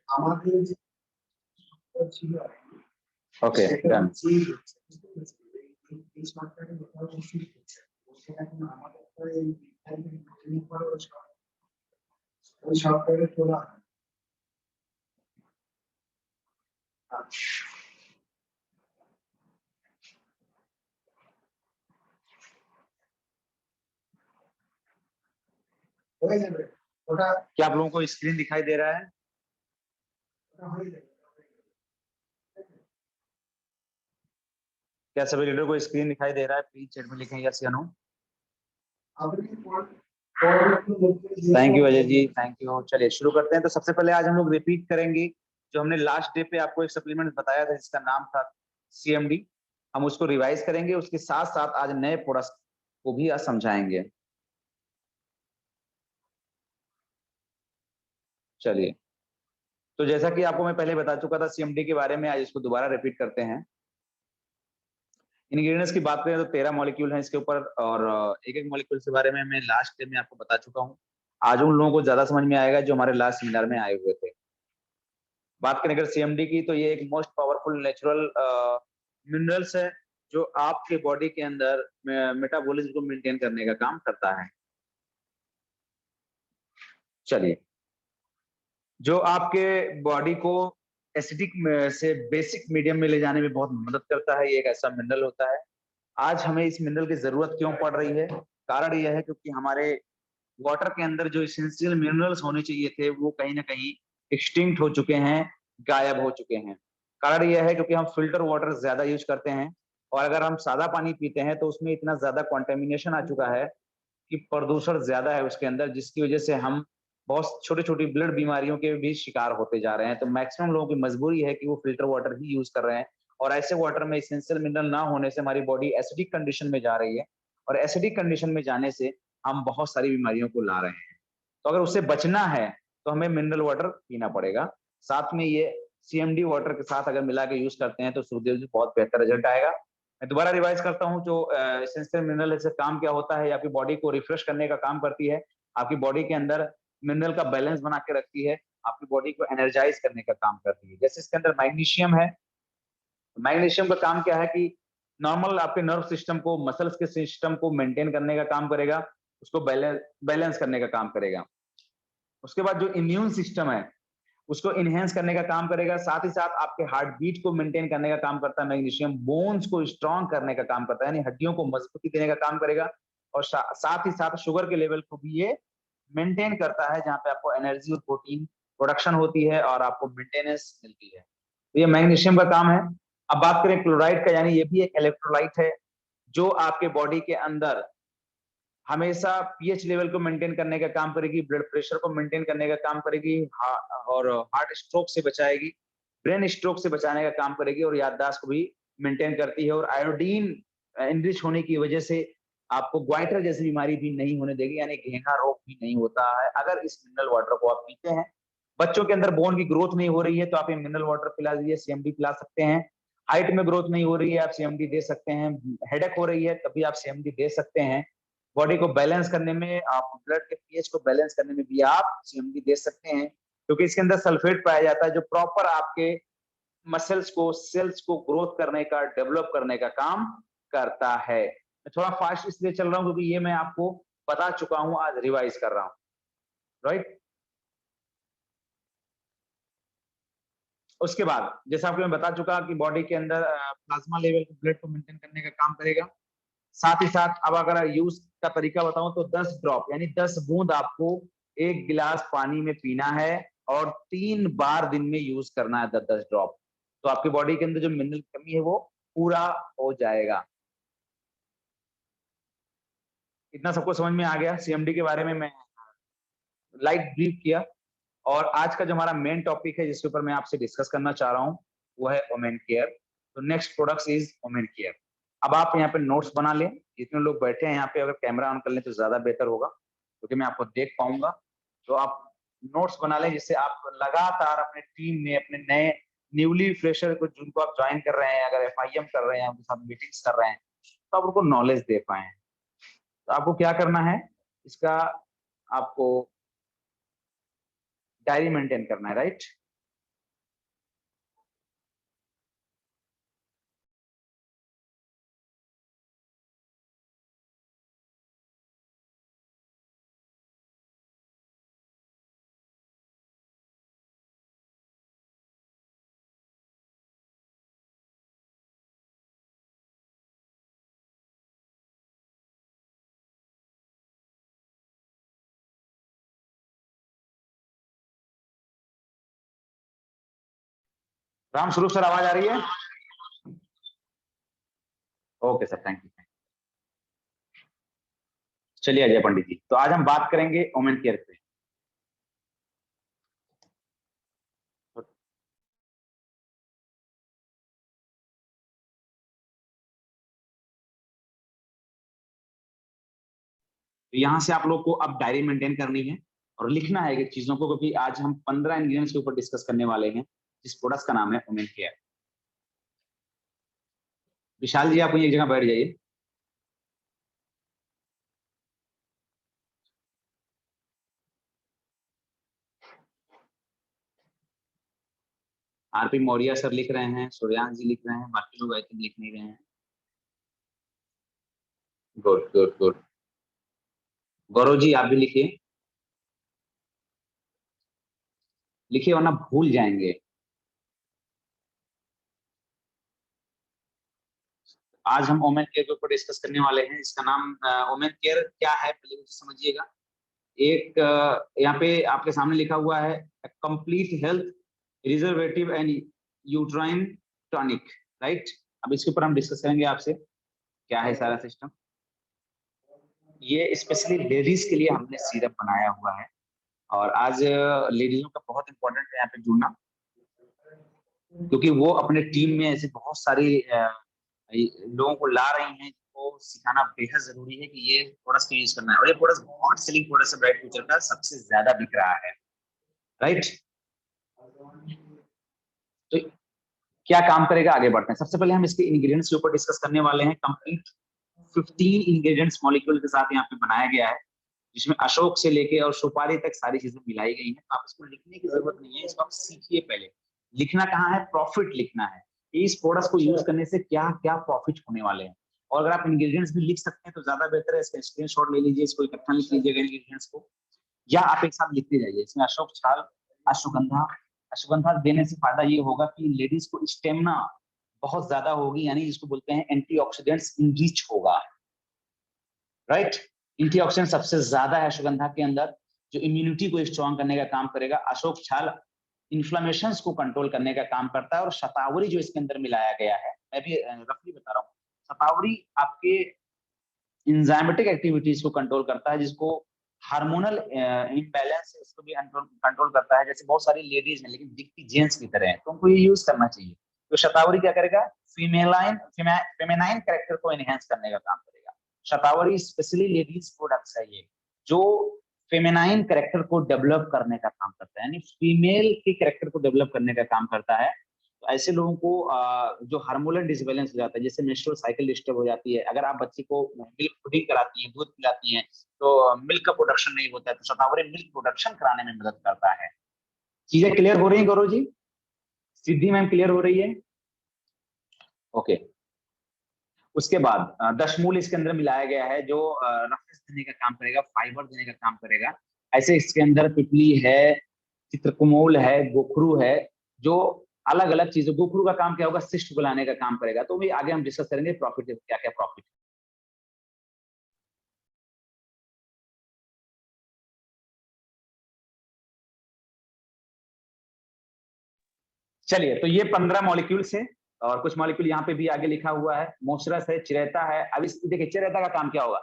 আমাদের যে ছিল ওকে ডান। এই সরকারের সেটা কিন্তু আমাদের ওই সরকারের তোলা हो जाए ওটা क्या आप लोगों को स्क्रीन दिखाई दे रहा है? क्या सभी लीडर को स्क्रीन दिखाई दे रहा है? प्लीज चैट में लिखें यस या no. Thank you Ajay ji, thank you. चलिए शुरू करते हैं। तो सबसे पहले आज हम लोग रिपीट करेंगे जो हमने लास्ट डे पे आपको एक सप्लीमेंट बताया था जिसका नाम था CMD। हम उसको रिवाइज करेंगे, उसके साथ साथ आज नए प्रोडक्ट को भी आज समझाएंगे। चलिए, तो जैसा कि आपको मैं पहले बता चुका था CMD के बारे में, आज इसको दोबारा रिपीट करते हैं। इंग्रेडिएंट्स की बात करें तो 13 मॉलिक्यूल हैं इसके ऊपर, और एक एक मॉलिक्यूल के बारे में मैं लास्ट डे में आपको बता चुका हूँ। आज उन लोगों को ज्यादा समझ में आएगा जो हमारे लास्ट सेमिनार में आए हुए थे। बात करें अगर CMD की, तो ये एक मोस्ट पावरफुल नेचुरल मिनरल्स है जो आपके बॉडी के अंदर मेटाबॉलिज्म को मेंटेन करने का काम करता है। चलिए, जो आपके बॉडी को एसिडिक से बेसिक मीडियम में ले जाने में बहुत मदद करता है, ये एक ऐसा मिनरल होता है। आज हमें इस मिनरल की जरूरत क्यों पड़ रही है? कारण यह है क्योंकि हमारे वाटर के अंदर जो एसेंशियल मिनरल्स होने चाहिए थे वो कहीं ना कहीं एक्सटिंक्ट हो चुके हैं, गायब हो चुके हैं। कारण यह है क्योंकि हम फिल्टर वाटर ज्यादा यूज करते हैं, और अगर हम सादा पानी पीते हैं तो उसमें इतना ज्यादा कॉन्टेमिनेशन आ चुका है कि प्रदूषण ज्यादा है उसके अंदर, जिसकी वजह से हम बहुत छोटी छोटी ब्लड बीमारियों के भी शिकार होते जा रहे हैं। तो मैक्सिमम लोगों की मजबूरी है कि वो फिल्टर वाटर ही यूज कर रहे हैं, और ऐसे वाटर में एसेंशियल मिनरल ना होने से हमारी बॉडी एसिडिक कंडीशन में जा रही है, और एसिडिक कंडीशन में जाने से हम बहुत सारी बीमारियों को ला रहे हैं। तो अगर उससे बचना है तो हमें मिनरल वाटर पीना पड़ेगा। साथ में ये CMD वाटर के साथ अगर मिला के यूज करते हैं तो सुखदेव जी बहुत बेहतर रिजल्ट आएगा। मैं दोबारा रिवाइज करता हूँ, जो एसेंशियल मिनरल से काम क्या होता है, आपकी बॉडी को रिफ्रेश करने का काम करती है, आपकी बॉडी के अंदर मिनरल का बैलेंस बना के रखती है, आपकी बॉडी को एनर्जाइज करने का काम करती है। जैसे इसके अंदर मैग्नीशियम है, मैग्नीशियम का काम क्या है कि नॉर्मल आपके नर्व सिस्टम को, मसल्स के सिस्टम को मेंटेन करने का काम करेगा, उसको बैलेंस करने का काम करेगा। उसके बाद जो इम्यून सिस्टम है उसको इनहेंस करने का काम करेगा। साथ ही साथ आपके हार्ट बीट को मेंटेन करने का काम करता है मैग्नीशियम। बोन्स को स्ट्रांग करने का काम करता है, यानी हड्डियों को मजबूती देने का काम करेगा। और साथ ही साथ शुगर के लेवल को भी ये मेंटेन करता है, जहां पे आपको एनर्जी और प्रोटीन प्रोडक्शन होती है और आपको मेंटेनेंस मिलती है। तो ये मैग्नीशियम का काम है। अब बात करें क्लोराइड का, यानी ये भी एक इलेक्ट्रोलाइट है जो आपके बॉडी के अंदर हमेशा पीएच लेवल को मेंटेन करने का काम करेगी, ब्लड प्रेशर को मेंटेन करने का काम करेगी, और हार्ट स्ट्रोक से बचाएगी, ब्रेन स्ट्रोक से बचाने का काम करेगी, और याददाश्त को भी मेंटेन करती है। और आयोडीन इनरिच होने की वजह से आपको ग्वाइटर जैसी बीमारी भी नहीं होने देगी, यानी घेंघा रोग भी नहीं होता है अगर इस मिनरल वाटर को आप पीते हैं। बच्चों के अंदर बोन की ग्रोथ नहीं हो रही है तो आप ये मिनरल वाटर पिला दीजिए, CMD पिला सकते हैं। हाइट में ग्रोथ नहीं हो रही है, आप CMD दे सकते हैं। हेडेक हो रही है तभी आप CMD दे सकते हैं। बॉडी को बैलेंस करने में, आप ब्लड के पीएच को बैलेंस करने में भी आप CMD दे सकते हैं, क्योंकि इसके अंदर सल्फेट पाया जाता है जो प्रॉपर आपके मसल्स को, सेल्स को ग्रोथ करने का, डेवलप करने का काम करता है। मैं थोड़ा फास्ट इसलिए चल रहा हूं क्योंकि ये मैं आपको बता चुका हूं, आज रिवाइज कर रहा हूं, राइट। उसके बाद जैसा आपको मैं बता चुका कि बॉडी के अंदर प्लाज्मा लेवल को, ब्लड को मेंटेन करने का काम करेगा। साथ ही साथ अब अगर यूज का तरीका बताऊं तो 10 ड्रॉप यानी 10 बूंद आपको एक गिलास पानी में पीना है, और 3 बार दिन में यूज करना है 10-10 ड्रॉप। तो आपकी बॉडी के अंदर जो मिनरल की कमी है वो पूरा हो जाएगा। इतना सबको समझ में आ गया? CMD के बारे में मैं लाइट ब्रीफ किया। और आज का जो हमारा मेन टॉपिक है जिसके ऊपर मैं आपसे डिस्कस करना चाह रहा हूँ वो है ओमेन केयर। तो next product is Omen Care. अब आप यहाँ पे नोट्स बना लें, जितने लोग बैठे हैं यहाँ पे अगर कैमरा ऑन कर लें तो ज्यादा बेहतर होगा क्योंकि मैं आपको देख पाऊंगा। तो आप नोट्स बना लें जिससे आप लगातार अपने टीम में, अपने नए न्यूली फ्रेशर को जिनको आप ज्वाइन कर रहे हैं, अगर FIM कर रहे हैं, उनके साथ मीटिंग्स कर रहे हैं, तो आप उनको नॉलेज दे पाए। तो आपको क्या करना है, इसका आपको डायरी मेंटेन करना है, राइट। राम स्वरूप सर, आवाज आ रही है? Okay sir, thank you. चलिए अजय पंडित जी, तो आज हम बात करेंगे वुमेन केयर पे। तो यहाँ से आप लोग को अब डायरी मेंटेन करनी है और लिखना है कि चीजों को, क्योंकि आज हम 15 इंग्रेडिएंट्स के ऊपर डिस्कस करने वाले हैं, जिस प्रोडक्ट का नाम है वुमेन केयर। विशाल जी, आप वहीं एक जगह बैठ जाइए। आरपी मौर्य सर लिख रहे हैं, सूर्यांश जी लिख रहे हैं, बाकी लोग आई थिंक लिख नहीं रहे हैं। Good good good. Gaurav ji, आप भी लिखिए, लिखिए वरना भूल जाएंगे। आज हम वुमेन केयर के ऊपर डिस्कस करने वाले हैं। इसका नाम वुमेन केयर क्या है पहले मुझे समझिएगा। एक यहाँ पे आपके सामने लिखा हुआ है complete health restorative and uterine tonic, right. अब इसके ऊपर हम डिस्कस करेंगे आपसे क्या है सारा सिस्टम। ये स्पेशली लेडीज के लिए हमने सिरप बनाया हुआ है, और आज लेडीजों का बहुत इंपॉर्टेंट है यहाँ पे जुड़ना, क्योंकि वो अपने टीम में ऐसे बहुत सारी लोगों को ला रही हैं, जिनको सिखाना बेहद जरूरी है कि ये प्रोडक्ट्स यूज करना है। और ये प्रोडक्ट बहुत सेलिंग प्रोडक्ट है, ब्राइट फ्यूचर का सबसे ज्यादा बिक रहा है, राइट। तो क्या काम करेगा, आगे बढ़ते हैं। सबसे पहले हम इसके इंग्रेडिएंट्स के ऊपर डिस्कस करने वाले हैं। कंप्लीट 15 इंग्रेडिएंट्स मॉलिक्यूल के साथ यहाँ पे बनाया गया है, जिसमें अशोक से लेके और सुपारी तक सारी चीजें मिलाई गई हैं। आप इसको लिखने की जरूरत नहीं है, इसको आप सीखिए पहले। लिखना कहाँ है, प्रॉफिट लिखना है। इस प्रोडक्ट को यूज करने से क्या क्या प्रॉफिट होने वाले हैं। और अगर आप इंग्रेडिएंट्स भी लिख सकते हैं तो ज्यादा बेहतर है। इसका स्क्रीनशॉट ले लीजिए, इसको इकट्ठा लिख लीजिएगा इंग्रेडिएंट्स को, या आप एक साथ लिखते जाइए। इसमें अशोक छाल, अश्वगंधा। अश्वगंधा देने से फायदा ये होगा कि लेडीज को स्टेमिना बहुत ज्यादा होगी, यानी जिसको बोलते हैं एंटीऑक्सीडेंट्स इनरिच होगा, राइट। एंटीऑक्सीडेंट सबसे ज्यादा है अश्वगंधा के अंदर, जो इम्यूनिटी को स्ट्रॉन्ग करने का काम करेगा। अशोक छाल इन्फ्लामेशन को कंट्रोल करने का काम करता है। और शतावरी जो इसके अंदर मिलाया गया है, मैं भी रफली बता रहा हूँ, शतावरी आपके इंजाइमेटिक एक्टिविटीज को कंट्रोल करता है, जिसको हार्मोनल इम्बैलेंस है उसको भी कंट्रोल करता है। जैसे बहुत सारी लेडीज हैं लेकिन दिखती जेंट्स की तरह है, तो उनको ये यूज करना चाहिए। तो शतावरी क्या करेगा, फेमेनाइन कैरेक्टर को एनहेंस करने का काम करेगा। शतावरी स्पेशली लेडीज प्रोडक्ट्स है ये, जो फेमेनाइन कैरेक्टर को डेवलप करने का काम करता है, यानी फीमेल के कैरेक्टर को डेवलप करने का काम करता है। तो ऐसे लोगों को जो हार्मोनल डिसबैलेंस हो जाता है, जैसे मेंस्ट्रुअल साइकिल डिस्टर्ब हो जाती है, अगर आप बच्चे को मिल्क फीडिंग कराती हैं, दूध पिलाती हैं, तो मिल्क का प्रोडक्शन नहीं होता है, तो शतावरी मिल्क प्रोडक्शन कराने में मदद करता है। चीजें क्लियर हो रही है गौरव जी? सिद्धि मैम क्लियर हो रही है? ओके। उसके बाद दशमूल इसके अंदर मिलाया गया है, जो रफनेस देने का काम करेगा, फाइबर देने का काम करेगा। ऐसे इसके अंदर पिपली है, चित्रकुमोल है, गोखरू है, जो अलग अलग चीजें। गोखरू का काम क्या होगा, सिस्ट को लाने का काम करेगा। तो भी आगे हम डिस्कस करेंगे प्रॉफिट क्या क्या प्रॉफिट। चलिए, तो ये 15 मॉलिक्यूल्स है, और कुछ मॉलिक्यूल यहाँ पे भी आगे लिखा हुआ है। मोसरस है, चिरेता है। अब इस देखिए, चिरेता का काम क्या होगा,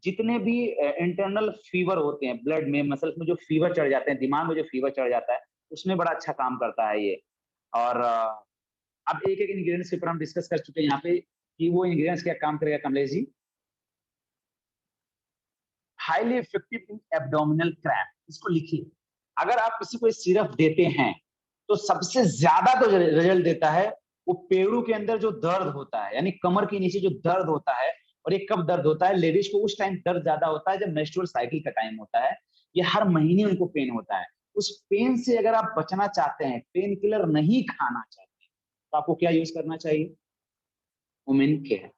जितने भी इंटरनल फीवर होते हैं ब्लड में, मसल्स में जो फीवर चढ़ जाते हैं, दिमाग में जो फीवर चढ़ जाता है, उसमें बड़ा अच्छा काम करता है ये। और अब एक एक इंग्रेडिएंट्स के ऊपर हम डिस्कस कर चुके हैं यहाँ पे कि वो इंग्रेडिएंट्स क्या काम करेगा। Kamlesh ji, highly effective in abdominal cramp, इसको लिखिए। अगर आप किसी को सिरप देते हैं तो सबसे ज्यादा तो रिजल्ट देता है वो पेड़ू के अंदर जो दर्द होता है, यानी कमर के नीचे जो दर्द होता है। और ये कब दर्द होता है, लेडीज को उस टाइम दर्द ज्यादा होता है जब मेंस्ट्रुअल साइकिल का टाइम होता है। ये हर महीने उनको पेन होता है। उस पेन से अगर आप बचना चाहते हैं, पेन किलर नहीं खाना चाहते, तो आपको क्या यूज करना चाहिए, वुमेन केयर।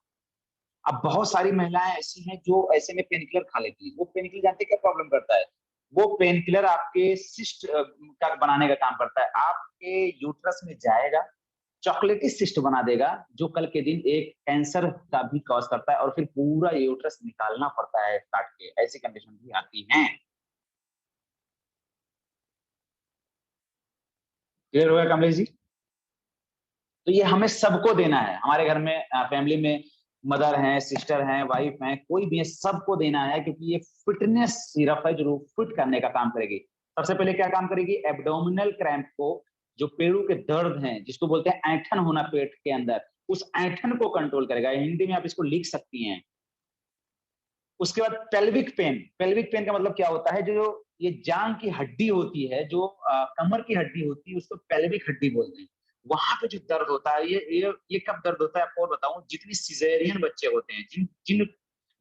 अब बहुत सारी महिलाएं ऐसी हैं जो ऐसे में पेन किलर खा लेती है। वो पेन किलर जानते क्या प्रॉब्लम करता है, वो पेन किलर आपके सिस्ट का बनाने का काम करता है। आपके यूट्रस में जाएगा, चॉकलेटी सिस्ट बना देगा, जो कल के दिन एक कैंसर का भी कॉज करता है, और फिर पूरा यूट्रस निकालना पड़ता है काट के। ऐसी कंडीशन भी आती है। क्लियर होगा कमलेश जी? तो ये हमें सबको देना है। हमारे घर में फैमिली में मदर हैं, सिस्टर हैं, वाइफ हैं, कोई भी है, सबको देना है, क्योंकि ये फिटनेस सिरप है जो फिट करने का काम करेगी। सबसे पहले क्या काम करेगी, एब्डोमिनल क्रैम्प को, जो पेड़ों के दर्द हैं जिसको बोलते हैं ऐंठन होना पेट के अंदर, उस ऐंठन को कंट्रोल करेगा। हिंदी में आप इसको लिख सकती हैं। उसके बाद पेल्विक पेन। पेल्विक पेन का मतलब क्या होता है, जो ये जांग की हड्डी होती है, जो कमर की हड्डी होती है, उसको पेल्विक हड्डी बोलते हैं। वहां पे जो दर्द होता है, ये कब दर्द होता है आपको और बताऊं, जितनी सिजेरियन बच्चे होते हैं, जिन जिन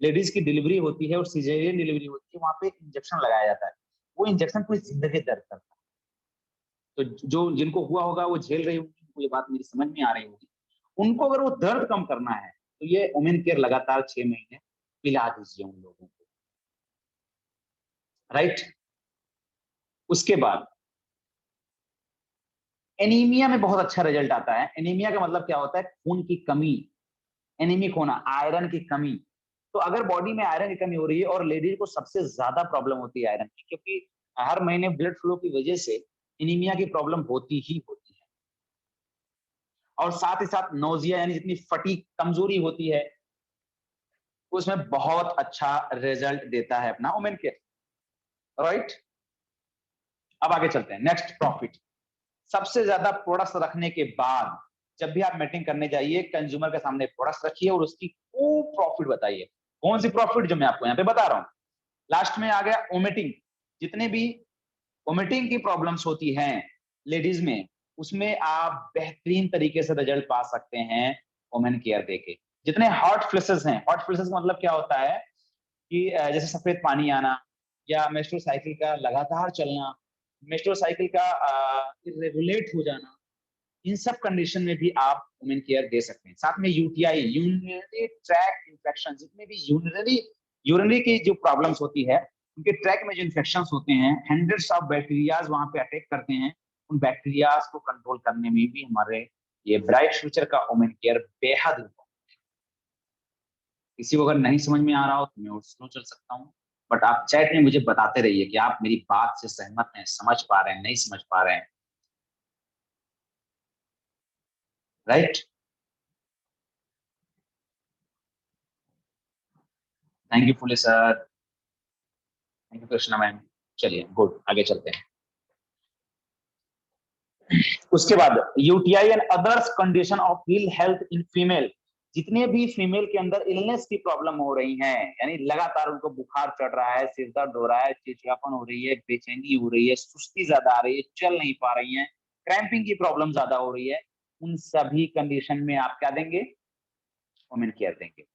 लेडीज की डिलीवरी होती है और सिजेरियन डिलीवरी होती है, वहां पे इंजेक्शन लगाया जाता है। वो इंजेक्शन पूरी जिंदगी दर्द करता है। तो जो जिनको हुआ होगा वो झेल रही होगी, उनको ये बात मेरी समझ में आ रही होगी। उनको अगर वो दर्द कम करना है तो ये वुमेन केयर लगातार 6 महीने पिला दीजिए उन लोगों को, राइट। उसके बाद एनीमिया में बहुत अच्छा रिजल्ट आता है। एनीमिया का मतलब क्या होता है, खून की कमी, एनीमिक होना, आयरन की कमी। तो अगर बॉडी में आयरन की कमी हो रही है, और लेडीज को सबसे ज्यादा प्रॉब्लम होती है आयरन की, क्योंकि हर महीने ब्लड फ्लो की वजह से एनीमिया की प्रॉब्लम होती ही होती है। और साथ ही साथ नोजिया, यानी जितनी फटी कमजोरी होती है, उसमें बहुत अच्छा रिजल्ट देता है अपना वुमेन केयर, राइट। अब आगे चलते हैं, नेक्स्ट प्रॉफिट। सबसे ज्यादा प्रोडक्ट्स रखने के बाद जब भी आप मीटिंग करने जाइए, कंज्यूमर के सामने प्रोडक्ट्स रखिए और उसकी खूब प्रॉफिट बताइए। कौन सी प्रॉफिट, जो मैं आपको यहाँ पे बता रहा हूँ। लास्ट में आ गया वोमिटिंग। जितने भी वोमिटिंग की प्रॉब्लम्स होती हैं लेडीज में, उसमें आप बेहतरीन तरीके से रिजल्ट पा सकते हैं वुमेन केयर देके। जितने हॉट फ्लशेस हैं, हॉट फ्लशेस का मतलब क्या होता है कि जैसे सफेद पानी आना, या मेंस्ट्रुअल साइकिल का लगातार चलना, मेंस्ट्रुअल साइकिल का इरेगुलेट हो जाना, इन सब कंडीशन में भी आप वुमेन केयर दे सकते हैं। साथ में यूटीआई, यूरिनरी ट्रैक इन्फेक्शन, जितने भी यूरिनरी की जो प्रॉब्लम्स होती है, उनके ट्रैक में जो इन्फेक्शंस होते हैं, हंड्रेड्स ऑफ बैक्टीरियाज वहां पे अटैक करते हैं। उन बैक्टीरियाज को कंट्रोल करने में भी हमारे ये ब्राइट फ्यूचर का वुमेन केयर बेहद important। किसी को अगर नहीं समझ में आ रहा हो तो मैं और स्लो चल सकता हूँ, बट आप चैट में मुझे बताते रहिए कि आप मेरी बात से सहमत हैं, समझ पा रहे हैं, नहीं समझ पा रहे हैं, right. Thank you Phule sir, thank you Krishna ma'am. चलिए गुड, आगे चलते हैं। उसके बाद UTI and others condition of ill health in female. जितने भी फीमेल के अंदर इलनेस की प्रॉब्लम हो रही है, यानी लगातार उनको बुखार चढ़ रहा है, सिर दर्द हो रहा है, चिड़चिड़ापन हो रही है, बेचैनी हो रही है, सुस्ती ज्यादा आ रही है, चल नहीं पा रही है, क्रैम्पिंग की प्रॉब्लम ज्यादा हो रही है, उन सभी कंडीशन में आप क्या देंगे, वुमेन केयर देंगे।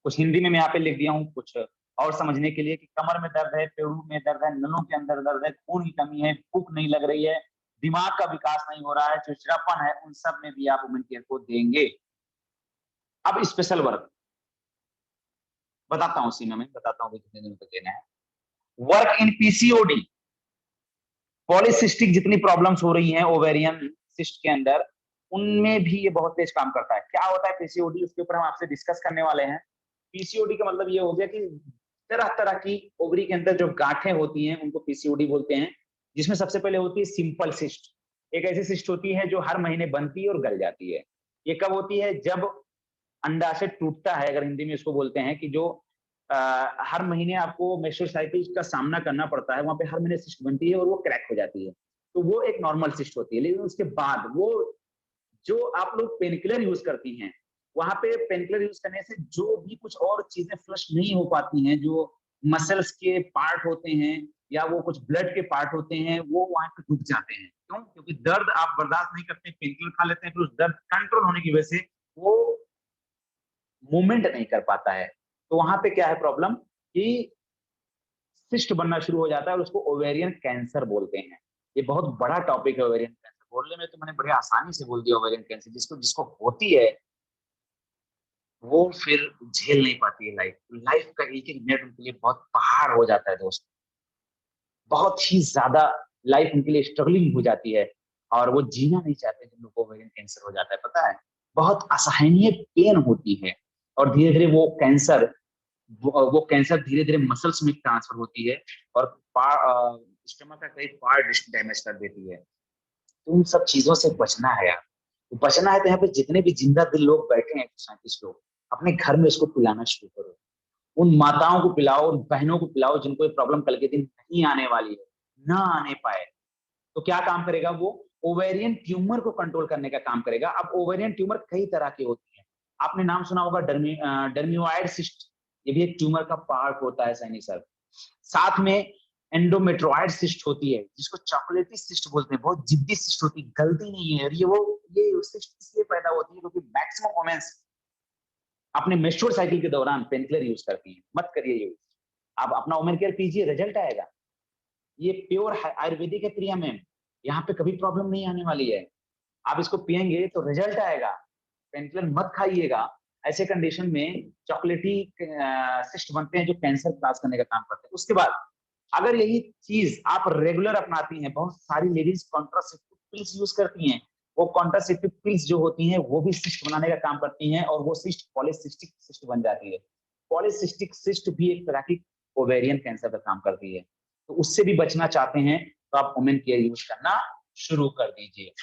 कुछ हिंदी में मैं यहाँ पे लिख दिया हूँ, कुछ और समझने के लिए, कि कमर में दर्द है, पेड़ों में दर्द है, नलों के अंदर दर्द है, खून की कमी है, भूख नहीं लग रही है, दिमाग का विकास नहीं हो रहा है, चिड़चिड़ापन है, उन सब में भी आप वुमेन केयर को देंगे। अब स्पेशल वर्क बताता हूँ, उसी में मैं बताता हूँ कितने दिनों तक देना है। वर्क इन पीसीओडी, पॉलीसिस्टिक जितनी प्रॉब्लम्स हो रही हैं ओवेरियन सिस्ट के अंदर, उनमें भी ये बहुत तेज काम करता है। क्या होता है पीसीओडी, उसके ऊपर हम आपसे डिस्कस करने वाले हैं। पीसीओडी का मतलब ये हो गया कि तरह तरह की ओवरी के अंदर जो गांठें होती हैं उनको पीसीओडी बोलते हैं। जिसमें सबसे पहले होती है सिंपल सिस्ट। एक ऐसी सिस्ट होती है जो हर महीने बनती है और गल जाती है। ये कब होती है, जब अंडाशय टूटता है, अगर हिंदी में इसको बोलते हैं, कि जो हर महीने आपको मेंस्ट्रुअल साइकिल का सामना करना पड़ता है, वहां पे हर महीने सिस्ट बनती है और वो क्रैक हो जाती है। तो वो एक नॉर्मल सिस्ट होती है। लेकिन उसके बाद वो जो आप लोग पेनकिलर यूज करती हैं, वहां पे पेनकिलर यूज करने से जो भी कुछ और चीजें फ्लश नहीं हो पाती हैं, जो मसल्स के पार्ट होते हैं या वो कुछ ब्लड के पार्ट होते हैं, वो वहां पे रुक जाते हैं। क्यों? क्योंकि दर्द आप बर्दाश्त नहीं करते, पेनकिलर खा लेते हैं, फिर उस दर्द कंट्रोल होने की वजह से वो मूवमेंट नहीं कर पाता है। तो वहां पे क्या है प्रॉब्लम, कि सिस्ट बनना शुरू हो जाता है, और उसको ओवेरियन कैंसर बोलते हैं। ये बहुत बड़ा टॉपिक है ओवेरियन कैंसर। बोलने में तो मैंने बड़े आसानी से बोल दिया ओवेरियन कैंसर। जिसको जिसको होती है वो फिर झेल नहीं पाती है लाइफ। लाइफ का एक एक मिनट उनके लिए बहुत पहाड़ हो जाता है दोस्त। बहुत ही ज्यादा लाइफ उनके लिए स्ट्रगलिंग हो जाती है, और वो जीना नहीं चाहते जिन लोगों को ओवेरियन कैंसर हो जाता है। पता है, बहुत असहनीय पेन होती है, और धीरे धीरे वो कैंसर धीरे धीरे मसल्स में ट्रांसफर होती है, और स्टमक का कई पार्ट डैमेज कर देती है। तो उन सब चीजों से बचना है यार। तो बचना है तो यहाँ पे जितने भी जिंदा दिल लोग बैठे हैं 137 लोग, अपने घर में इसको पिलाना शुरू करो। उन माताओं को पिलाओ, उन बहनों को पिलाओ जिनको ये प्रॉब्लम कल के दिन नहीं आने वाली है, ना आने पाए। तो क्या काम करेगा वो? ओवेरियन ट्यूमर को कंट्रोल करने का काम करेगा। अब ओवेरियन ट्यूमर कई तरह की होती है। आपने नाम सुना होगा डर्मियोइड सिस्ट, ये भी एक ट्यूमर का पार्ट होता है सैनी सर। साथ में एंडोमेट्रॉइड सिस्ट होती है, जिसको चॉकलेटी सिस्ट बोलते हैं, बहुत जिद्दी सिस्ट होती है, गलती नहीं है। ये सिस्ट इसलिए पैदा होती है क्योंकि मैक्सिमम वुमेन्स अपने मेंस्ट्रुअल साइकिल के दौरान पेनकिलर यूज करती हैं। मत करिए यूज, आप अपना वुमेन केयर कीजिए, रिजल्ट आएगा। ये प्योर आयुर्वेदिक है प्रिया मैम, यहाँ पे कभी प्रॉब्लम नहीं आने वाली है। आप इसको पियेंगे तो रिजल्ट आएगा। पेनकिलर मत खाइएगा। ऐसे कंडीशन में चॉकलेटी सिस्ट बनते हैं जो कैंसर क्लास करने का काम करते हैं। उसके बाद अगर यही चीज आप रेगुलर अपनाती हैं, बहुत सारी लेडीज कॉन्ट्रासेप्टिव पिल्स यूज करती हैं, वो कॉन्ट्रासेप्टिव पिल्स जो होती हैं वो भी सिस्ट बनाने का काम करती हैं, और वो सिस्ट पॉलीसिस्टिक सिस्ट बन जाती है। पॉलीसिस्टिक सिस्ट भी एक तरह की ओवेरियन कैंसर का काम करती है। तो उससे भी बचना चाहते हैं तो आप वुमेन केयर यूज करना शुरू कर दीजिए।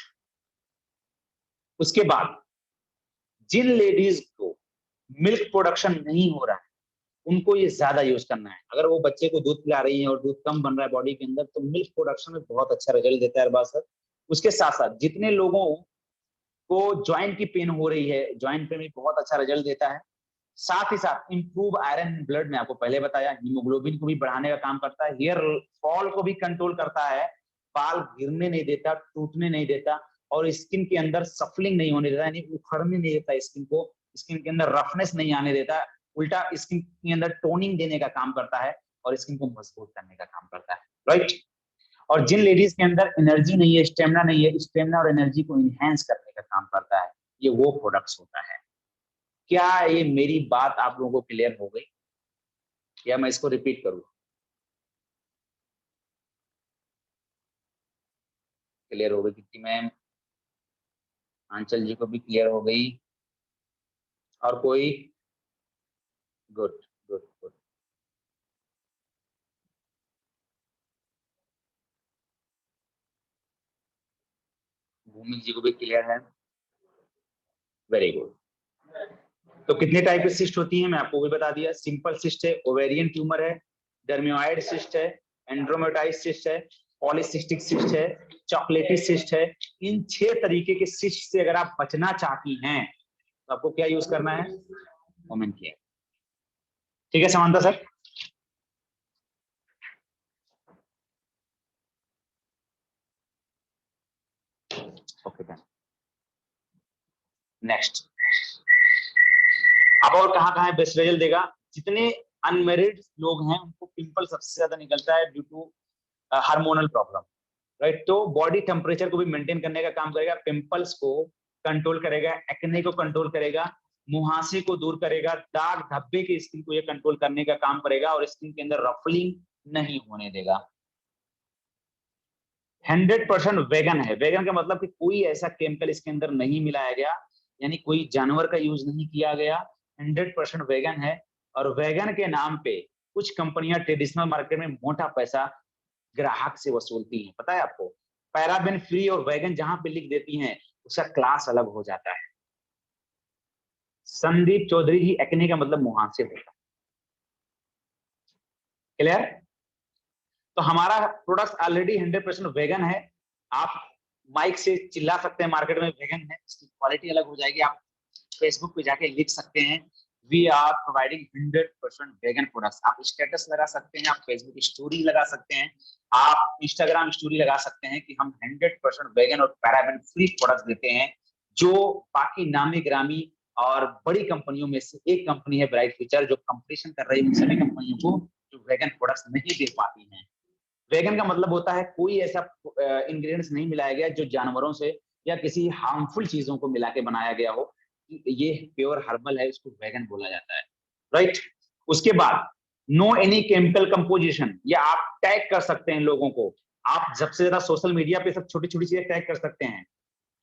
उसके बाद जिन लेडीज को मिल्क प्रोडक्शन नहीं हो रहा है, उनको ये ज्यादा यूज करना है। अगर वो बच्चे को दूध पिला रही है और दूध कम बन रहा है बॉडी के अंदर, तो मिल्क प्रोडक्शन में बहुत अच्छा रिजल्ट देता है अरबाज सर। उसके साथ साथ जितने लोगों को ज्वाइंट की पेन हो रही है, ज्वाइंट पे भी बहुत अच्छा रिजल्ट देता है। साथ ही साथ इंप्रूव आयरन इन ब्लड में, आपको पहले बताया, हीमोग्लोबिन को भी बढ़ाने का काम करता है, हेयर फॉल को भी कंट्रोल करता है, बाल गिरने नहीं देता, टूटने नहीं देता, और स्किन के अंदर सफलिंग नहीं होने देता, यानी उखड़ने नहीं देता स्किन को, स्किन के अंदर रफनेस नहीं आने देता, उल्टा स्किन के अंदर टोनिंग देने का काम करता है और स्किन को मजबूत करने का काम करता है। राइट। और जिन लेडीज के अंदर एनर्जी नहीं है, स्टेमिना नहीं है, स्टेमिना और एनर्जी को इनहेंस करने का काम करता है, ये वो प्रोडक्ट्स होता है। क्या ये मेरी बात आप लोगों को क्लियर हो गई, या मैं इसको रिपीट करूं? क्लियर हो गई कितनी मैम? आंचल जी को भी क्लियर हो गई? और कोई? Good good good. Bhumi ji को भी क्लियर है? Very good. तो कितने टाइप की सिस्ट होती हैं मैं आपको भी बता दिया। सिंपल सिस्ट है, ओवेरियन ट्यूमर है, डर्मियोइड सिस्ट है, एंड्रोमेटाइड सिस्ट है, पॉलीसिस्टिक सिस्ट है, चॉकलेटी सिस्ट है। इन 6 तरीके के सिस्ट से अगर आप बचना चाहती हैं तो आपको क्या यूज करना है? Women care. ठीक है समांता सर? Okay ma'am. नेक्स्ट, अब और कहाँ बेस्ट रिजल्ट देगा? जितने अनमेरिड लोग हैं उनको पिंपल सबसे ज्यादा निकलता है due to hormonal problem. Right. तो बॉडी टेम्परेचर को भी मेंटेन करने का काम करेगा, पिंपल्स को कंट्रोल करेगा, एक्ने को कंट्रोल करेगा, मुहासे को दूर करेगा, दाग धब्बे के स्किन को ये कंट्रोल करने का काम करेगा, और स्किन के अंदर रफलिंग नहीं होने देगा। 100% वेगन है। वेगन का मतलब कि कोई ऐसा केमिकल इसके अंदर नहीं मिलाया गया, यानी कोई जानवर का यूज नहीं किया गया। 100% वेगन है। और वेगन के नाम पे कुछ कंपनियां ट्रेडिशनल मार्केट में मोटा पैसा ग्राहक से वसूलती हैं, पता है आपको? पैराबेन फ्री और वेगन जहां पे लिख देती हैं, उसका क्लास अलग हो जाता है। संदीप चौधरी जी, एक्ने का मतलब मुहासे होता है। क्लियर? तो हमारा प्रोडक्ट ऑलरेडी 100% वेगन है। आप माइक से चिल्ला सकते हैं मार्केट में वेगन है, इसकी क्वालिटी अलग हो जाएगी। आप फेसबुक पे जाके लिख सकते हैं, we are providing 100% vegan products. आप स्टेटस लगा सकते हैं, आप फेसबुक स्टोरी लगा सकते हैं, आप इंस्टाग्राम स्टोरी लगा सकते हैं कि हम 100% वेगन और पैराबेन फ्री प्रोडक्ट्स देते हैं, जो बाकी नामी ग्रामी और बड़ी कंपनियों में से एक कंपनी है ब्राइट फ्यूचर, जो कंपटीशन कर रही है उन सभी कंपनियों को जो वेगन प्रोडक्ट्स नहीं दे पाती हैं। वेगन का मतलब होता है कोई ऐसा इंग्रेडिएंट्स नहीं मिलाया गया जो जानवरों से या किसी हार्मफुल चीजों को मिला के बनाया गया हो। ये प्योर हर्बल है, इसको वेगन बोला जाता है। राइट। उसके बाद नो एनी केमिकल कंपोजिशन, ये आप टैग कर सकते हैं लोगों को। आप सबसे ज्यादा सोशल मीडिया पे सब छोटी छोटी चीजें टैग कर सकते हैं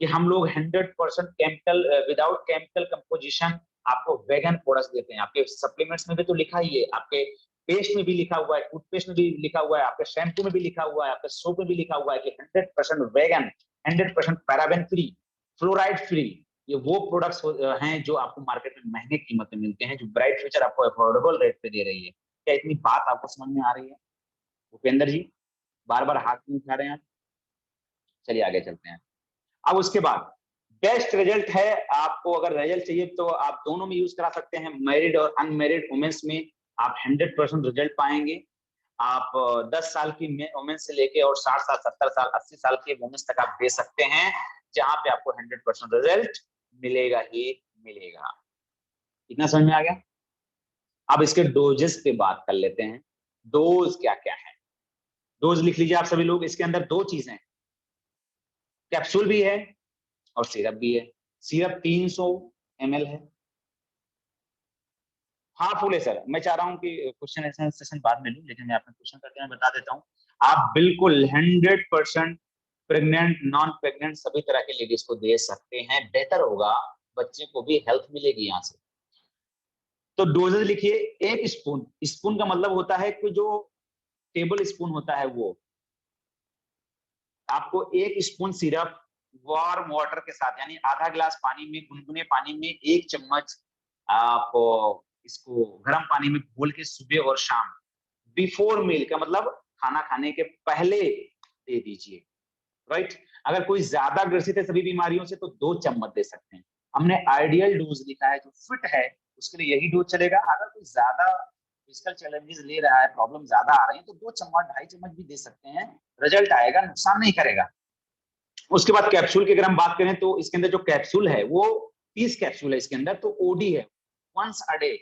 कि हम लोग 100% केमिकल, विदाउट केमिकल कंपोजिशन आपको वेगन प्रोडक्ट्स देते हैं। आपके सप्लीमेंट्स में भी तो लिखा ही है, आपके पेस्ट में भी लिखा हुआ है, टूथपेस्ट में भी लिखा हुआ है, आपके शैम्पू में भी लिखा हुआ है, आपके सोप में भी लिखा हुआ है कि 100% vegan, 100% paraben free. Fluoride free, ये वो प्रोडक्ट्स हैं जो आपको मार्केट में महंगे कीमत में मिलते हैं, जो ब्राइट फ्यूचर आपको अफोर्डेबल रेट पे दे रही है। क्या इतनी बात आपको समझ में आ रही है भूपेंद्र जी? बार बार हाथ क्यों उठा रहे हैं आप? चलिए आगे चलते हैं। अब उसके बाद बेस्ट रिजल्ट है, आपको अगर रिजल्ट चाहिए तो आप दोनों में यूज करा सकते हैं, मैरिड और अनमैरिड वुमेन्स में आप 100% रिजल्ट पाएंगे। आप 10 साल की वुमेन से लेके और 60 साल, 70 साल, 80 साल के वुमेन्स तक आप दे सकते हैं, जहां पे आपको 100% रिजल्ट मिलेगा ही मिलेगा। इतना समझ में आ गया? अब इसके डोजेस पे बात कर लेते हैं। डोज क्या क्या है? डोज लिख लीजिए आप सभी लोग। इसके अंदर दो चीजें, कैप्सूल भी है और सिरप भी है। सिरप 300 ml है। हाँ फुल है सर। मैं चाह रहा हूँ कि क्वेश्चन आंसर सेशन बाद में लूं, लेकिन मैं आपको क्वेश्चन करके मैं बता देता हूँ। आप बिल्कुल 100% प्रेग्नेंट, नॉन प्रेग्नेंट सभी तरह के लेडीज को दे सकते हैं। बेहतर होगा, बच्चे को भी हेल्थ मिलेगी यहाँ से। तो डोजेज लिखिए। 1 स्पून, स्पून का मतलब होता है कि जो टेबल स्पून होता है वो, आपको 1 स्पून सिरप वार्म वाटर के साथ, यानी आधा गिलास पानी में, गुनगुने पानी में 1 चम्मच आप इसको गर्म पानी में घोल के सुबह और शाम, बिफोर मील का मतलब खाना खाने के पहले दे दीजिए। राइट? अगर कोई ज्यादा ग्रसित है सभी बीमारियों से तो 2 चम्मच दे सकते हैं। हमने आइडियल डोज लिखा है, जो फिट है उसके लिए यही डोज चलेगा। अगर कोई ज्यादा फिजिकल चैलेंजेस ले रहा है, प्रॉब्लम ज्यादा आ रही है, तो 2 चम्मच, 2.5 चम्मच भी दे सकते हैं। रिजल्ट आएगा, नुकसान नहीं करेगा। उसके बाद कैप्सूल की अगर हम बात करें तो इसके अंदर जो कैप्सूल है वो 30 कैप्सूल है इसके अंदर, तो ओडी है, वंस अ डे,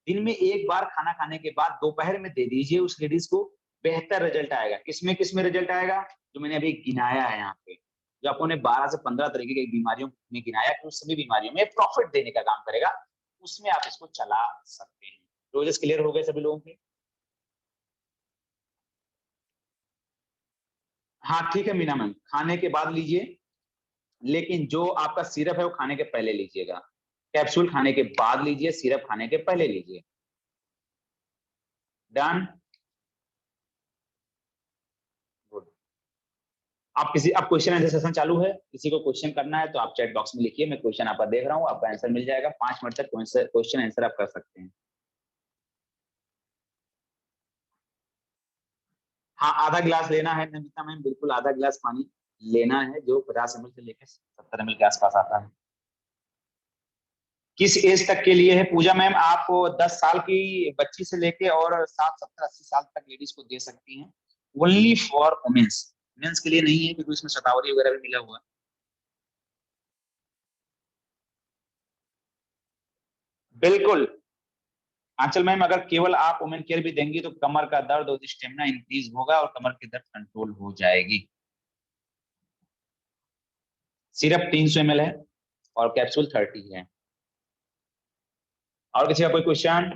दिन में एक बार खाना खाने के बाद दोपहर में दे दीजिए उस लेडीज को। बेहतर रिजल्ट आएगा। किसमें रिजल्ट आएगा? जो मैंने अभी गिनाया है यहाँ पे, जो आपको ने 12 से 15 तरीके की बीमारियों में गिनाया, कि उस सभी बीमारियों में प्रॉफिट देने का काम करेगा, उसमें आप इसको चला सकते हैं। डोजेस क्लियर हो गए सभी लोगों के? हाँ ठीक है मीना मैम, खाने के बाद लीजिए, लेकिन जो आपका सिरप है वो खाने के पहले लीजिएगा। कैप्सूल खाने के बाद लीजिए, सिरप खाने के पहले लीजिए। डन? गुड। अब क्वेश्चन आंसर सेशन चालू है। किसी को क्वेश्चन करना है तो आप चैट बॉक्स में लिखिए, मैं क्वेश्चन आपका देख रहा हूँ, आपका आंसर मिल जाएगा। 5 मिनट तक क्वेश्चन आंसर आप कर सकते हैं। हाँ आधा गिलास लेना है नमिता मैम, बिल्कुल आधा गिलास पानी लेना है, जो 50 ml से लेकर 70 ml के आसपास आता है। किस एज तक के लिए है पूजा मैम? आप 10 साल की बच्ची से लेके और 60, 70, 80 साल तक लेडीज को दे सकती हैं। ओनली फॉर वुमेन्स, मेंस के लिए नहीं है, क्योंकि इसमें शतावरी वगैरह भी मिला हुआ है। बिल्कुल। आंचल मैम, अगर केवल आप वुमेन केयर भी देंगी तो कमर का दर्द और स्टेमिना इंक्रीज होगा और कमर की दर्द कंट्रोल हो जाएगी। सिर्फ 300 ml है और कैप्सूल 30 है। और किसी का कोई क्वेश्चन?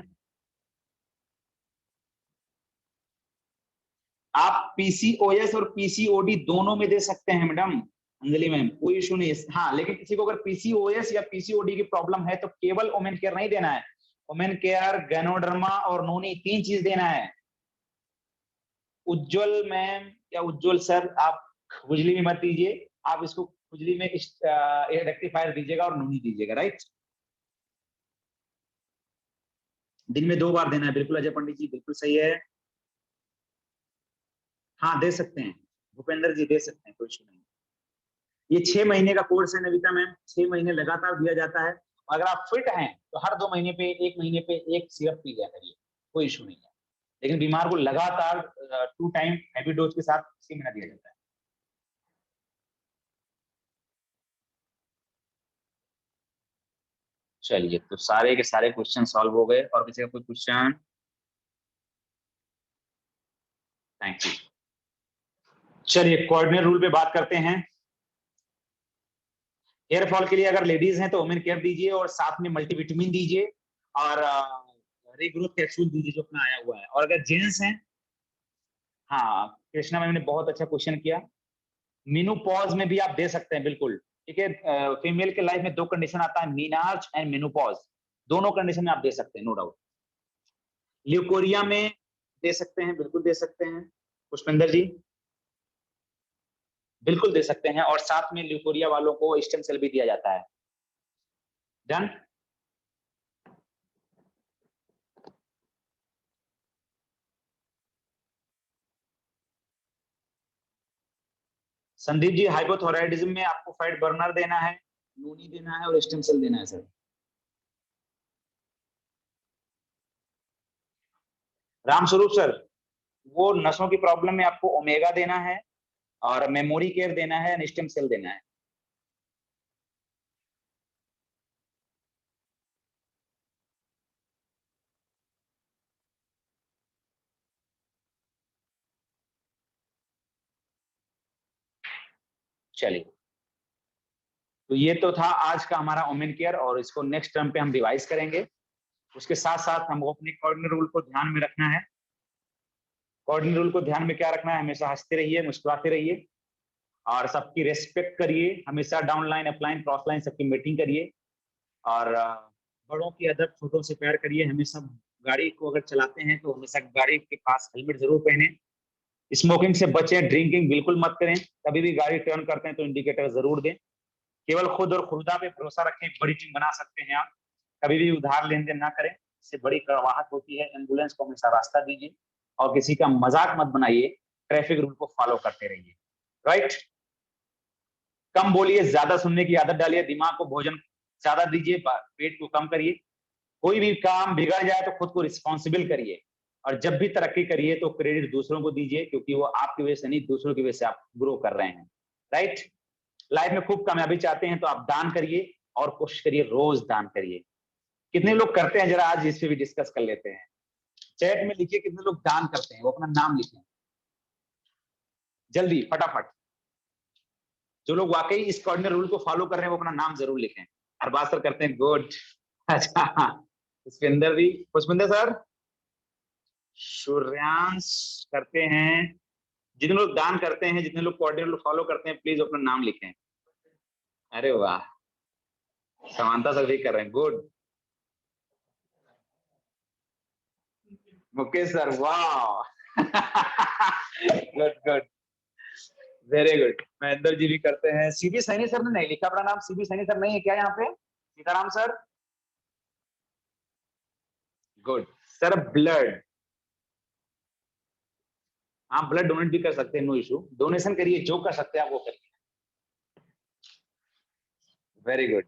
आप पीसीओएस और पीसीओडी दोनों में दे सकते हैं मैडम अंजलि मैम, कोई इशू नहीं है। हाँ लेकिन किसी को अगर पीसीओएस या पीसीओडी की प्रॉब्लम है तो केवल वुमेन केयर नहीं देना है। वुमेन केयर, गैनोडर्मा और नोनी, 3 चीज देना है। उज्जवल मैम या उज्जवल सर, आप खुजली में मत दीजिए, आप इसको खुजली में रेक्टिफायर दीजिएगा और नोनी दीजिएगा। राइट? दिन में 2 बार देना है, बिल्कुल अजय पंडित जी, बिल्कुल सही है। हाँ दे सकते हैं भूपेंद्र जी, दे सकते हैं, कोई इशू नहीं। ये 6 महीने का कोर्स है नविता मैम, 6 महीने लगातार दिया जाता है। अगर आप फिट हैं तो हर 2 महीने पे, 1 महीने पे एक सिरप पी लिया करिए, कोई इशू नहीं है। लेकिन बीमार को लगातार 2 टाइम हैवी डोज के साथ 6 महीना दिया जाता है। चलिए, तो सारे के सारे क्वेश्चन सॉल्व हो गए। और किसी का कोई क्वेश्चन? Thank you. चलिए कोऑर्डिनेट रूल पे बात करते हैं। हेयर फॉल के लिए अगर लेडीज हैं तो वुमेन केयर दीजिए और साथ में मल्टीविटामिन दीजिए और रीग्रोथ कैप्सूल दीजिए जो अपना आया हुआ है। और अगर जेंट्स हैं, हाँ कृष्णा मैम ने बहुत अच्छा क्वेश्चन किया, मेनोपॉज में भी आप दे सकते हैं, बिल्कुल ठीक है। फीमेल के लाइफ में 2 कंडीशन आता है, मीनार्च एंड मेनोपॉज, दोनों कंडीशन में आप दे सकते हैं, नो डाउट। ल्यूकोरिया में दे सकते हैं, बिल्कुल दे सकते हैं। पुष्पेंद्र जी? बिल्कुल दे सकते हैं, और साथ में ल्यूकोरिया वालों को स्टेम सेल भी दिया जाता है। डन। संदीप जी, हाइपोथायराइडिज्म में आपको फैट बर्नर देना है, नोनी देना है और स्टेम सेल देना है सर। रामस्वरूप सर, वो नसों की प्रॉब्लम में आपको ओमेगा देना है और मेमोरी केयर देना है, स्टेम सेल देना है। चलिए, तो ये तो था आज का हमारा ओमेन केयर, और इसको नेक्स्ट टर्म पे हम रिवाइज करेंगे। उसके साथ साथ हमको अपने कोऑर्डिनेट रूल को ध्यान में रखना है। कोऑर्डिनेट रूल को ध्यान में क्या रखना है, हमेशा हंसते रहिए, मुस्कुराते रहिए, और सबकी रेस्पेक्ट करिए, हमेशा down line, upline, cross line सबकी मीटिंग करिए, और बड़ों की अदब, छोटों से प्यार करिए। हमेशा गाड़ी को अगर चलाते हैं तो हमेशा गाड़ी के पास हेलमेट जरूर पहने। स्मोकिंग से बचें, ड्रिंकिंग बिल्कुल मत करें। कभी भी गाड़ी टर्न करते हैं तो इंडिकेटर जरूर दें। केवल खुद और खुदा पे भरोसा रखें, बड़ी टीम बना सकते हैं आप। कभी भी उधार लेन देन ना करें, इससे बड़ी कड़वाहट होती है। एम्बुलेंस को हमेशा रास्ता दीजिए, और किसी का मजाक मत बनाइए। ट्रैफिक रूल को फॉलो करते रहिए। राइट। कम बोलिए, ज्यादा सुनने की आदत डालिए, दिमाग को भोजन ज्यादा दीजिए, पेट को कम करिए। कोई भी काम बिगड़ जाए तो खुद को रिस्पॉन्सिबल करिए, और जब भी तरक्की करिए तो क्रेडिट दूसरों को दीजिए, क्योंकि वो आपकी वजह से नहीं, दूसरों की वजह से आप ग्रो कर रहे हैं। राइट। लाइफ में खूब कामयाबी चाहते हैं तो आप दान करिए, और कोशिश करिए रोज दान करिए। कितने लोग करते हैं, जरा आज इस पे भी डिस्कस कर लेते हैं। चैट में लिखिए कितने लोग दान करते हैं, वो अपना नाम लिखें जल्दी फटाफट। जो लोग वाकई इस कोऑर्डिनेट रूल को फॉलो कर रहे हैं वो अपना नाम जरूर लिखें। हर बात सर करते हैं, गुड। अच्छा, पुष्पिंदर भी, पुष्पिंदर सर, सूर्यांश करते हैं। जितने लोग दान करते हैं, जितने लोग कोऑर्डिनेट रूल फॉलो करते हैं, प्लीज अपना नाम लिखें। अरे वाह, समानता सर भी कर रहे हैं, गुड। मुकेश सर, वाह। Good good, very good. Mahendra ji भी करते हैं। सीबी सैनी सर ने नहीं लिखा अपना नाम। सीबी सैनी सर नहीं है क्या यहाँ पे? Sitaram sir, good. Sir blood, आप ब्लड डोनेट भी कर सकते हैं, नो इशू। डोनेशन करिए, जो कर सकते हैं आप वो करिए। Very good.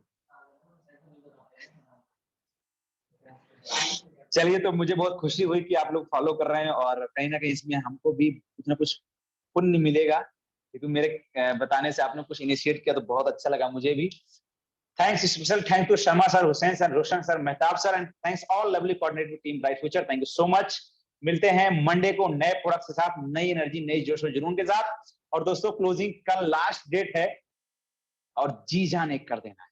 चलिए, तो मुझे बहुत खुशी हुई कि आप लोग फॉलो कर रहे हैं, और कहीं ना कहीं इसमें हमको भी कुछ ना कुछ पुण्य मिलेगा, क्योंकि मेरे बताने से आपने कुछ इनिशिएट किया, तो बहुत अच्छा लगा मुझे भी। Thanks, special thank to Sharma sir, Hussain sir, Roshan sir, Mehtab sir, and thanks all lovely coordinative team bright future. Thank you so much. मिलते हैं मंडे को नए प्रोडक्ट के साथ, नई एनर्जी, नई जोश और जुनून के साथ। और दोस्तों, क्लोजिंग कल लास्ट डेट है, और जी जान एक कर देना है।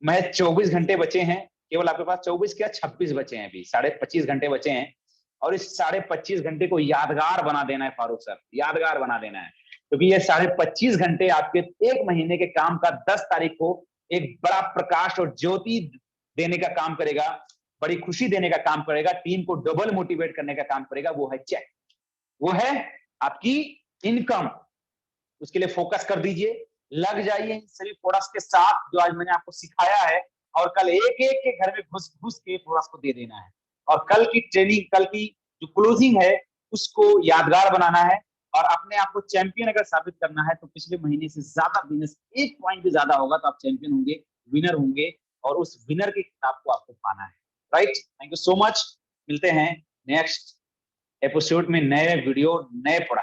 मैं 24 घंटे बचे हैं, केवल आपके पास 24 क्या 26 बचे हैं, अभी 25.5 घंटे बचे हैं, और इस 25.5 घंटे को यादगार बना देना है फारूक सर, यादगार बना देना है। क्योंकि ये 25.5 घंटे आपके एक महीने के काम का 10 तारीख को एक बड़ा प्रकाश और ज्योति देने का काम करेगा, बड़ी खुशी देने का काम करेगा, टीम को डबल मोटिवेट करने का काम करेगा। वो है चेक, वो है आपकी इनकम। उसके लिए फोकस कर दीजिए, लग जाइए इन सभी प्रोडक्ट्स के साथ जो आज मैंने आपको सिखाया है, और कल एक एक के घर में घुस घुस के प्रोडक्ट्स को दे देना है। और कल की ट्रेनिंग, कल की जो क्लोजिंग है, उसको यादगार बनाना है, और अपने आप को चैंपियन अगर साबित करना है तो पिछले महीने से ज्यादा बिजनेस, एक पॉइंट भी ज्यादा होगा तो आप चैंपियन होंगे, विनर होंगे, और उस विनर की किताब को आपको पाना है। Right. Thank you so much. मिलते हैं नेक्स्ट एपिसोड में, नए वीडियो, नए प्रोडक्ट।